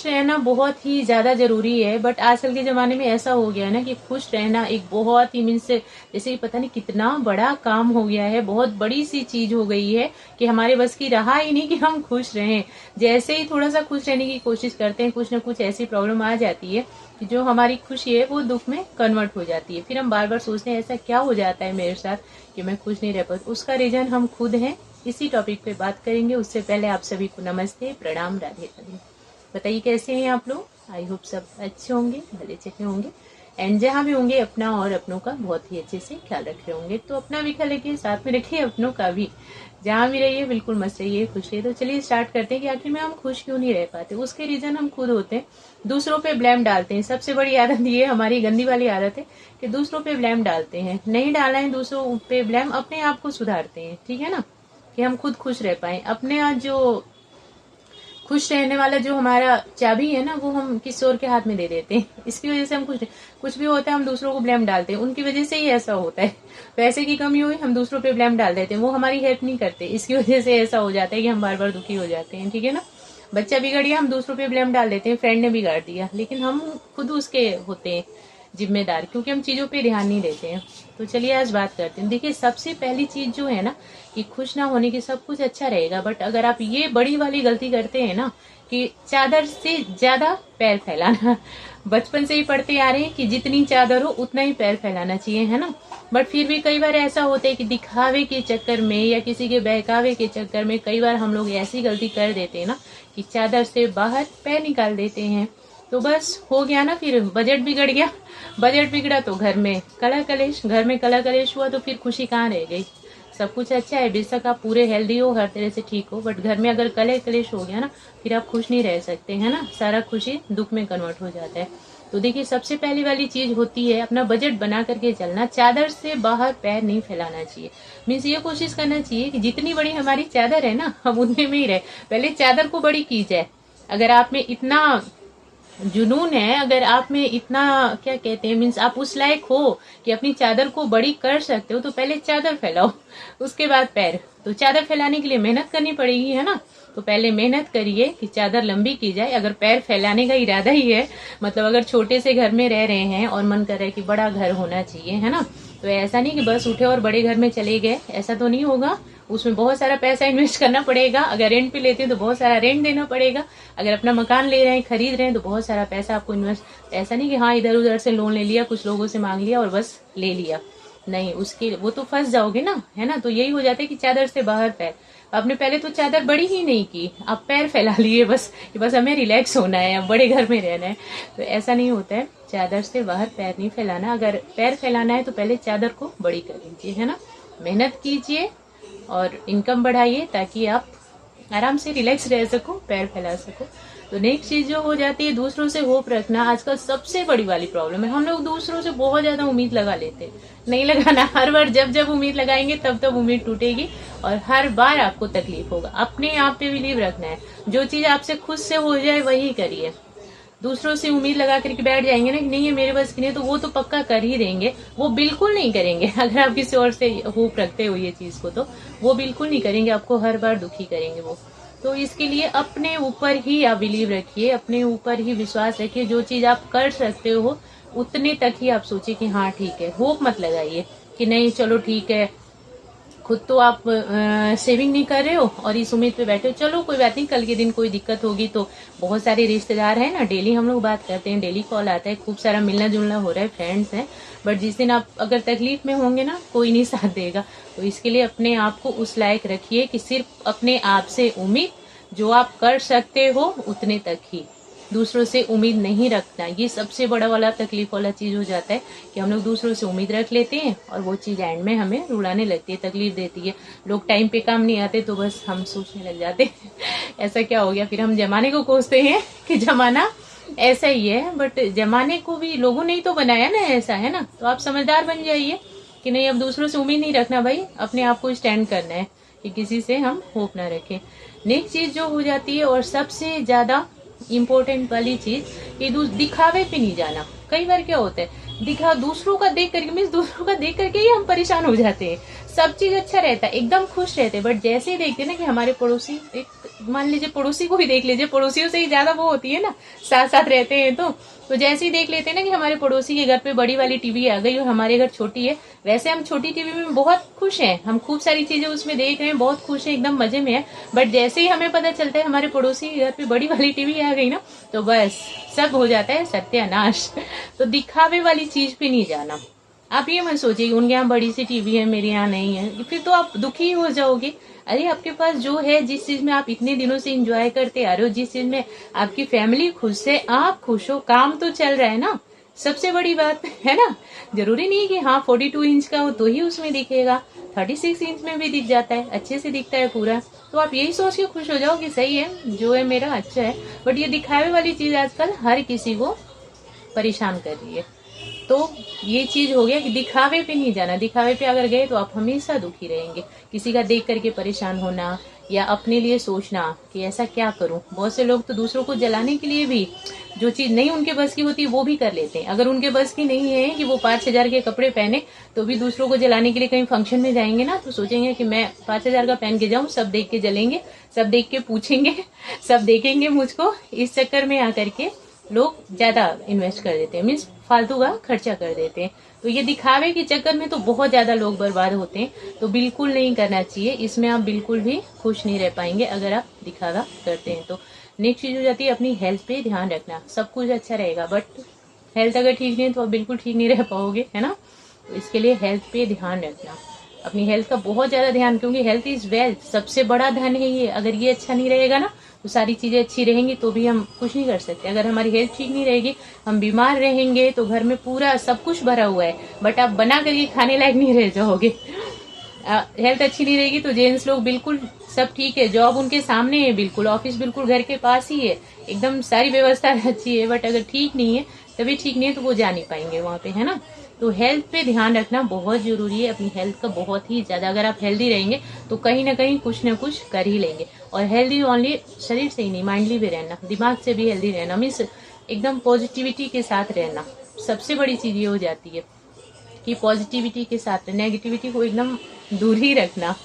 खुश रहना बहुत ही ज्यादा जरूरी है, बट आजकल के जमाने में ऐसा हो गया है ना कि खुश रहना एक बहुत ही मीन्स जैसे कि पता नहीं कितना बड़ा काम हो गया है, बहुत बड़ी सी चीज हो गई है कि हमारे बस की रहा ही नहीं कि हम खुश रहें। जैसे ही थोड़ा सा खुश रहने की कोशिश करते हैं, कुछ ना कुछ ऐसी प्रॉब्लम आ जाती है कि जो हमारी खुशी है वो दुख में कन्वर्ट हो जाती है। फिर हम बार बार सोचते हैं ऐसा क्या हो जाता है मेरे साथ कि मैं खुश नहीं रह पाती। उसका रीजन हम खुद हैं। इसी टॉपिक पे बात करेंगे। उससे पहले आप सभी को नमस्ते, प्रणाम, राधे राधे। बताइए कैसे हैं आप लोग। आई होप सब अच्छे होंगे, भले चले होंगे, एंड जहाँ भी होंगे अपना और अपनों का बहुत ही अच्छे से ख्याल रख रहे होंगे। तो अपना भी ख्याल रखिए, साथ में रखिए अपनों का भी। जहाँ भी रहिए बिल्कुल मस्त रहिए, खुश रहिए। तो चलिए स्टार्ट करते हैं कि आखिर में हम खुश क्यों नहीं रह पाते। उसके रीजन हम खुद होते हैं, दूसरों पे ब्लेम डालते हैं। सबसे बड़ी आदत ये हमारी गंदी वाली आदत है कि दूसरों पे ब्लेम डालते हैं। नहीं डालना है दूसरों पे ब्लेम, अपने आप को सुधारते हैं, ठीक है ना, कि हम खुद खुश रह पाए। अपने आज जो खुश रहने वाला जो हमारा चाबी है ना, वो हम किसी और के हाथ में दे देते हैं। इसकी वजह से हम कुछ भी होता है हम दूसरों को ब्लेम डालते हैं। उनकी वजह से ही ऐसा होता है। पैसे की कमी हुई, हम दूसरों पे ब्लेम डाल देते हैं, वो हमारी हेल्प नहीं करते। इसकी वजह से ऐसा हो जाता है कि हम बार बार दुखी हो जाते हैं, ठीक है ना। बच्चा बिगड़ गया, हम दूसरों पे ब्लेम डाल देते हैं, फ्रेंड ने बिगाड़ दिया, लेकिन हम खुद उसके होते हैं जिम्मेदार, क्योंकि हम चीजों पे ध्यान नहीं देते हैं। तो चलिए आज बात करते हैं। देखिए सबसे पहली चीज जो है ना कि खुश ना होने की सब कुछ अच्छा रहेगा, बट अगर आप ये बड़ी वाली गलती करते हैं ना कि चादर से ज्यादा पैर फैलाना। बचपन से ही पढ़ते आ रहे हैं कि जितनी चादर हो उतना ही पैर फैलाना चाहिए, है ना। बट फिर भी कई बार ऐसा होता है कि दिखावे के चक्कर में या किसी के बहकावे के चक्कर में कई बार हम लोग ऐसी गलती कर देते हैं ना कि चादर से बाहर पैर निकाल देते हैं। तो बस हो गया ना, फिर बजट बिगड़ गया। बजट बिगड़ा तो घर में कला कलेश, घर में कला कलेश हुआ तो फिर खुशी कहाँ रह गई। सब कुछ अच्छा है, बेशक आप पूरे हेल्दी हो, हर तरह से ठीक हो, बट घर में अगर कले कलेश हो गया ना फिर आप खुश नहीं रह सकते, है ना। सारा खुशी दुख में कन्वर्ट हो जाता है। तो देखिए सबसे पहली वाली चीज होती है अपना बजट बना करके चलना। चादर से बाहर पैर नहीं फैलाना चाहिए। मीन्स ये कोशिश करना चाहिए कि जितनी बड़ी हमारी चादर है ना हम उतने में ही रहे। पहले चादर को बड़ी की जाए। अगर आप में इतना जुनून है, अगर आप में इतना क्या कहते हैं मीन्स आप उस लायक हो कि अपनी चादर को बड़ी कर सकते हो, तो पहले चादर फैलाओ, उसके बाद पैर। तो चादर फैलाने के लिए मेहनत करनी पड़ेगी, है ना। तो पहले मेहनत करिए कि चादर लंबी की जाए। अगर पैर फैलाने का इरादा ही है, मतलब अगर छोटे से घर में रह रहे हैं और मन कर रहा है कि बड़ा घर होना चाहिए, है ना, तो ऐसा नहीं कि बस उठे और बड़े घर में चले गए, ऐसा तो नहीं होगा। उसमें बहुत सारा पैसा इन्वेस्ट करना पड़ेगा। अगर रेंट पे लेते हैं तो बहुत सारा रेंट देना पड़ेगा। अगर अपना मकान ले रहे हैं, खरीद रहे हैं, तो बहुत सारा पैसा आपको इन्वेस्ट। ऐसा नहीं कि हाँ इधर उधर से लोन ले लिया, कुछ लोगों से मांग लिया और बस ले लिया, नहीं, उसके वो तो फंस जाओगे ना, है ना। तो यही हो जाता है कि चादर से बाहर पैर। आपने पहले तो चादर बड़ी ही नहीं की, आप पैर फैला लिए बस कि बस हमें रिलैक्स होना है, अब बड़े घर में रहना है। तो ऐसा नहीं होता है, चादर से बाहर पैर नहीं फैलाना। अगर पैर फैलाना है तो पहले चादर को बड़ी कर लीजिए, है ना। मेहनत कीजिए और इनकम बढ़ाइए ताकि आप आराम से रिलैक्स रह सको, पैर फैला सको। तो नेक्स्ट चीज जो हो जाती है दूसरों से होप रखना। आजकल सबसे बड़ी वाली प्रॉब्लम है, हम लोग दूसरों से बहुत ज्यादा उम्मीद लगा लेते हैं। नहीं लगाना। हर बार जब जब उम्मीद लगाएंगे तब तब उम्मीद टूटेगी और हर बार आपको तकलीफ होगा। अपने आप पे बिलीव रखना है। जो चीज आपसे खुद से हो जाए वही करिए। दूसरों से उम्मीद लगा करके बैठ जाएंगे ना कि नहीं ये मेरे बस की नहीं, तो वो तो पक्का कर ही देंगे, वो बिल्कुल नहीं करेंगे। अगर आप किसी और से होप रखते हो ये चीज को, तो वो बिल्कुल नहीं करेंगे, आपको हर बार दुखी करेंगे वो। तो इसके लिए अपने ऊपर ही आप बिलीव रखिए, अपने ऊपर ही विश्वास रखिए। जो चीज आप कर सकते हो उतने तक ही आप सोचिए कि हाँ ठीक है। होप मत लगाइए कि नहीं चलो ठीक है, खुद तो आप सेविंग नहीं कर रहे हो और इस उम्मीद पे बैठे हो चलो कोई बात नहीं, कल के दिन कोई दिक्कत होगी तो। बहुत सारे रिश्तेदार हैं ना, डेली हम लोग बात करते हैं, डेली कॉल आता है, खूब सारा मिलना जुलना हो रहा है, फ्रेंड्स हैं, बट जिस दिन आप अगर तकलीफ में होंगे ना कोई नहीं साथ देगा। तो इसके लिए अपने आप को उस लायक रखिए कि सिर्फ अपने आप से उम्मीद, जो आप कर सकते हो उतने तक ही, दूसरों से उम्मीद नहीं रखना। ये सबसे बड़ा वाला तकलीफ वाला चीज हो जाता है कि हम लोग दूसरों से उम्मीद रख लेते हैं और वो चीज एंड में हमें रुलाने लगती है, तकलीफ देती है। लोग टाइम पे काम नहीं आते तो बस हम सोचने लग जाते हैं ऐसा क्या हो गया, फिर हम जमाने को कोसते हैं कि जमाना ऐसा ही है, बट जमाने को भी लोगों ने ही तो बनाया ना ऐसा, है ना। तो आप समझदार बन जाइए कि नहीं अब दूसरों से उम्मीद नहीं रखना भाई, अपने आप को स्टैंड करना है कि किसी से हम होप ना रखें। नेक्स्ट चीज जो हो जाती है और सबसे ज्यादा इम्पोर्टेंट वाली चीज, ये दिखावे पे नहीं जाना। कई बार क्या होता है दिखा दूसरों का देख करके, मीन्स दूसरों का देख करके ही हम परेशान हो जाते हैं। सब चीज अच्छा रहता है, एकदम खुश रहते हैं, बट जैसे ही देखते हैं ना कि हमारे पड़ोसी एक मान लीजिए पड़ोसी को भी देख लीजिए, पड़ोसियों से ही ज्यादा वो होती है ना, साथ साथ रहते हैं तो जैसे ही देख लेते हैं ना कि हमारे पड़ोसी के घर पे बड़ी वाली टीवी आ गई और हमारे घर छोटी है, वैसे हम छोटी टीवी में बहुत खुश हैं, हम खूब सारी चीजें उसमें देख रहे हैं, बहुत खुश हैं, एकदम मजे में है। बट जैसे ही हमें पता चलता है हमारे पड़ोसी के घर पे बड़ी वाली टीवी आ गई ना, तो बस सब हो जाता है सत्यानाश। तो दिखावे वाली चीज पे नहीं जाना। आप ये मत सोचिए कि उनके यहाँ बड़ी सी टीवी है, मेरे यहाँ नहीं है, फिर तो आप दुखी हो जाओगे। अरे आपके पास जो है, जिस चीज में आप इतने दिनों से एंजॉय करते आ रहे हो, जिस चीज में आपकी फैमिली खुश है, आप खुश हो, काम तो चल रहा है ना, सबसे बड़ी बात है ना। जरूरी नहीं कि हाँ 42 इंच का हो तो ही उसमें दिखेगा, 36 इंच में भी दिख जाता है, अच्छे से दिखता है पूरा। तो आप यही सोच के खुश हो जाओ कि सही है, जो है मेरा अच्छा है। बट ये दिखावे वाली चीज आजकल हर किसी को परेशान कर रही है। तो ये चीज हो गया कि दिखावे पे नहीं जाना। दिखावे पे अगर गए तो आप हमेशा दुखी रहेंगे। किसी का देख करके परेशान होना या अपने लिए सोचना कि ऐसा क्या करूं। बहुत से लोग तो दूसरों को जलाने के लिए भी जो चीज नहीं उनके बस की होती वो भी कर लेते हैं। अगर उनके बस की नहीं है कि वो 5,000 के कपड़े पहने तो भी दूसरों को जलाने के लिए कहीं फंक्शन में जाएंगे ना, तो सोचेंगे कि मैं 5,000 का पहन के जाऊं, सब देख के जलेंगे, सब देख के पूछेंगे, सब देखेंगे मुझको। इस चक्कर में आकर के लोग ज्यादा इन्वेस्ट कर देते हैं, मीन्स फालतू का खर्चा कर देते हैं। तो ये दिखावे के चक्कर में तो बहुत ज्यादा लोग बर्बाद होते हैं। तो बिल्कुल नहीं करना चाहिए, इसमें आप बिल्कुल भी खुश नहीं रह पाएंगे अगर आप दिखावा करते हैं तो। नेक्स्ट चीज हो जाती है अपनी हेल्थ पे ध्यान रखना। सब कुछ अच्छा रहेगा बट हेल्थ अगर ठीक नहीं है तो आप बिल्कुल ठीक नहीं रह पाओगे, है ना। तो इसके लिए हेल्थ पे ध्यान रखना, अपनी हेल्थ का बहुत ज्यादा ध्यान, क्योंकि हेल्थ इज वेल्थ, सबसे बड़ा धन है ये। अगर ये अच्छा नहीं रहेगा ना तो सारी चीजें अच्छी रहेंगी तो भी हम कुछ नहीं कर सकते। अगर हमारी हेल्थ ठीक नहीं रहेगी, हम बीमार रहेंगे, तो घर में पूरा सब कुछ भरा हुआ है बट आप बना करके खाने लायक नहीं रह जाओगे। हेल्थ अच्छी नहीं रहेगी तो जेंट्स लोग बिल्कुल सब ठीक है, जॉब उनके सामने है, बिल्कुल ऑफिस बिल्कुल घर के पास ही है, एकदम सारी व्यवस्था अच्छी है, बट अगर ठीक नहीं है, तभी ठीक नहीं है तो वो जा नहीं पाएंगे वहां पे, है ना। तो हेल्थ पे ध्यान रखना बहुत जरूरी है, अपनी हेल्थ का बहुत ही ज्यादा। अगर आप हेल्दी रहेंगे तो कहीं ना कहीं कुछ ना कुछ कर ही लेंगे। और हेल्दी ओनली शरीर से ही नहीं, माइंडली भी रहना, दिमाग से भी हेल्दी रहना, मीन्स एकदम पॉजिटिविटी के साथ रहना। सबसे बड़ी चीज ये हो जाती है कि पॉजिटिविटी के साथ, नेगेटिविटी को एकदम दूर ही रखना।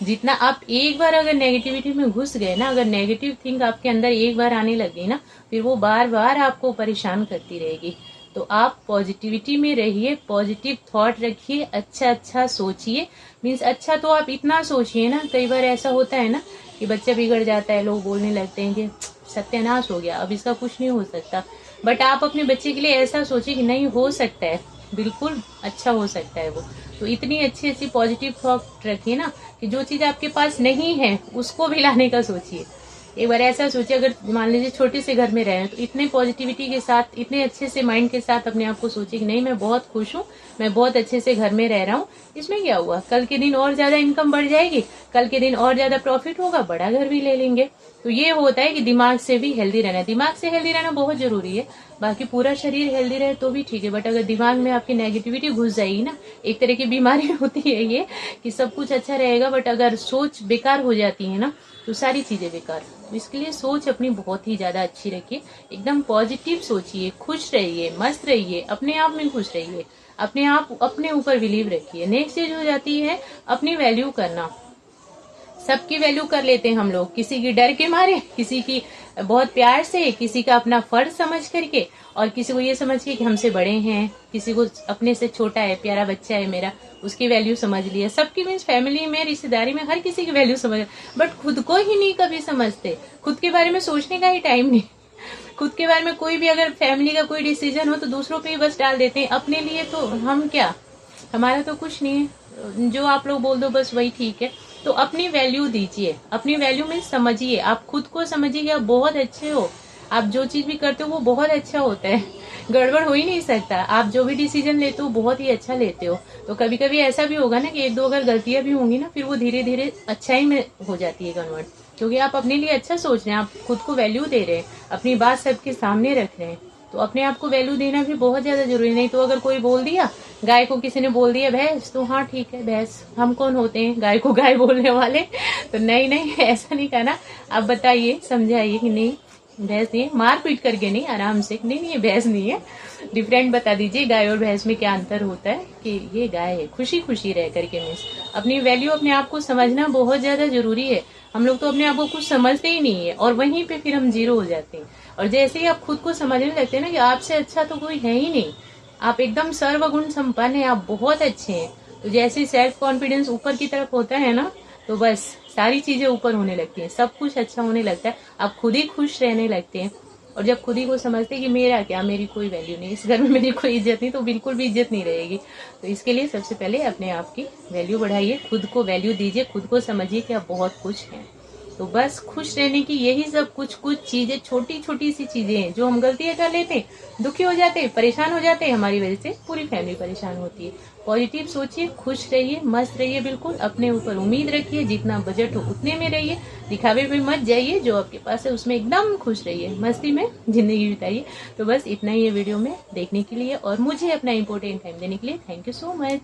जितना आप एक बार अगर नेगेटिविटी में घुस गए ना, अगर नेगेटिव थिंक आपके अंदर एक बार आने लग गई ना, फिर वो बार बार आपको परेशान करती रहेगी। तो आप पॉजिटिविटी में रहिए, पॉजिटिव थॉट रखिए, अच्छा अच्छा सोचिए। मीन्स अच्छा तो आप इतना सोचिए ना, कई बार ऐसा होता है ना कि बच्चा बिगड़ जाता है, लोग बोलने लगते हैं कि सत्यानाश हो गया, अब इसका कुछ नहीं हो सकता। बट आप अपने बच्चे के लिए ऐसा सोचिए कि नहीं, हो सकता है, बिल्कुल अच्छा हो सकता है वो। तो इतनी अच्छी अच्छी पॉजिटिव थॉट रखिए ना कि जो चीज आपके पास नहीं है उसको भी लाने का सोचिए। एक बार ऐसा सोचिए, अगर मान लीजिए छोटे से घर में रहे तो इतने पॉजिटिविटी के साथ, इतने अच्छे से माइंड के साथ अपने आप को सोचिए कि नहीं, मैं बहुत खुश हूँ, मैं बहुत अच्छे से घर में रह रहा हूँ। इसमें क्या हुआ, कल के दिन और ज्यादा इनकम बढ़ जाएगी, कल के दिन और ज्यादा प्रॉफिट होगा, बड़ा घर भी ले लेंगे। तो ये होता है कि दिमाग से भी हेल्दी रहना। दिमाग से हेल्दी रहना बहुत जरूरी है, बाकी पूरा शरीर हेल्दी रहे तो भी ठीक है। बट अगर दिमाग में आपकी नेगेटिविटी घुस जाएगी ना, एक तरह की बीमारी होती है ये कि सब कुछ अच्छा रहेगा बट अगर सोच बेकार हो जाती है ना तो सारी चीजें बेकार। इसके लिए सोच अपनी बहुत ही ज्यादा अच्छी रखिए, एकदम पॉजिटिव सोचिए, खुश रहिए, मस्त रहिए, अपने आप में खुश रहिए, अपने आप अपने ऊपर बिलीव रखिए। नेक्स्ट चीज हो जाती है अपनी वैल्यू करना। सबकी वैल्यू कर लेते हैं हम लोग, किसी की डर के मारे, किसी की बहुत प्यार से, किसी का अपना फर्ज समझ करके, और किसी को ये समझ के कि हमसे बड़े हैं, किसी को अपने से छोटा है, प्यारा बच्चा है मेरा, उसकी वैल्यू समझ लिया। सबकी मीन्स फैमिली में, रिश्तेदारी में, हर किसी की वैल्यू समझ, बट खुद को ही नहीं कभी समझते। खुद के बारे में सोचने का ही टाइम नहीं। खुद के बारे में कोई भी अगर फैमिली का कोई डिसीजन हो तो दूसरों पे ही बस डाल देते हैं, अपने लिए तो हम क्या, हमारा तो कुछ नहीं है, जो आप लोग बोल दो बस वही ठीक है। तो अपनी वैल्यू दीजिए, अपनी वैल्यू में समझिए, आप खुद को समझिए कि आप बहुत अच्छे हो, आप जो चीज भी करते हो वो बहुत अच्छा होता है, गड़बड़ हो ही नहीं सकता। आप जो भी डिसीजन लेते हो बहुत ही अच्छा लेते हो। तो कभी कभी ऐसा भी होगा ना कि एक दो अगर गलतियां भी होंगी ना, फिर वो धीरे धीरे अच्छाई में हो जाती है कन्वर्ट, क्योंकि आप अपने लिए अच्छा सोच रहे हैं, आप खुद को वैल्यू दे रहे हैं, अपनी बात सबके सामने रख रहे हैं। तो अपने आप को वैल्यू देना भी बहुत ज्यादा जरूरी। नहीं तो अगर कोई बोल दिया, गाय को किसी ने बोल दिया भैंस, तो हाँ ठीक है भैंस, हम कौन होते हैं गाय को गाय बोलने वाले। तो नहीं नहीं, ऐसा नहीं करना। आप बताइए, समझाइए कि नहीं भैंस नहीं है, मार पीट करके नहीं, आराम से, नहीं नहीं ये भैंस नहीं है, डिफरेंट बता दीजिए गाय और भैंस में क्या अंतर होता है, कि ये गाय है, खुशी खुशी रह करके। मीन्स अपनी वैल्यू, अपने आप को समझना बहुत ज्यादा जरूरी है। हम लोग तो अपने आप को कुछ समझते ही नहीं है और वहीं पे फिर हम जीरो हो जाते हैं। और जैसे ही आप खुद को समझने लगते हैं ना कि आपसे अच्छा तो कोई है ही नहीं, आप एकदम सर्वगुण संपन्न है, आप बहुत अच्छे हैं, तो जैसे सेल्फ कॉन्फिडेंस ऊपर की तरफ होता है ना, तो बस सारी चीजें ऊपर होने लगती हैं, सब कुछ अच्छा होने लगता है, आप खुद ही खुश रहने लगते हैं। और जब खुद ही को समझते हैं कि मेरा क्या, मेरी कोई वैल्यू नहीं, इस घर में मेरी कोई इज्जत नहीं, तो बिल्कुल भी इज्जत नहीं रहेगी। तो इसके लिए सबसे पहले अपने आप की वैल्यू बढ़ाइए, खुद को वैल्यू दीजिए, खुद को समझिए कि आप बहुत कुछ हैं। तो बस खुश रहने की यही सब कुछ कुछ चीजें, छोटी छोटी सी चीजें हैं जो हम गलतियां कर लेते हैं, दुखी हो जाते हैं, परेशान हो जाते हैं, हमारी वजह से पूरी फैमिली परेशान होती है। पॉजिटिव सोचिए, खुश रहिए, मस्त रहिए, बिल्कुल अपने ऊपर उम्मीद रखिए, जितना बजट हो उतने में रहिए, दिखावे में मत जाइए, जो आपके पास है उसमें एकदम खुश रहिए, मस्ती में जिंदगी बिताइए। तो बस इतना ही है वीडियो में देखने के लिए और मुझे अपना इम्पोर्टेंट टाइम देने के लिए थैंक यू सो मच।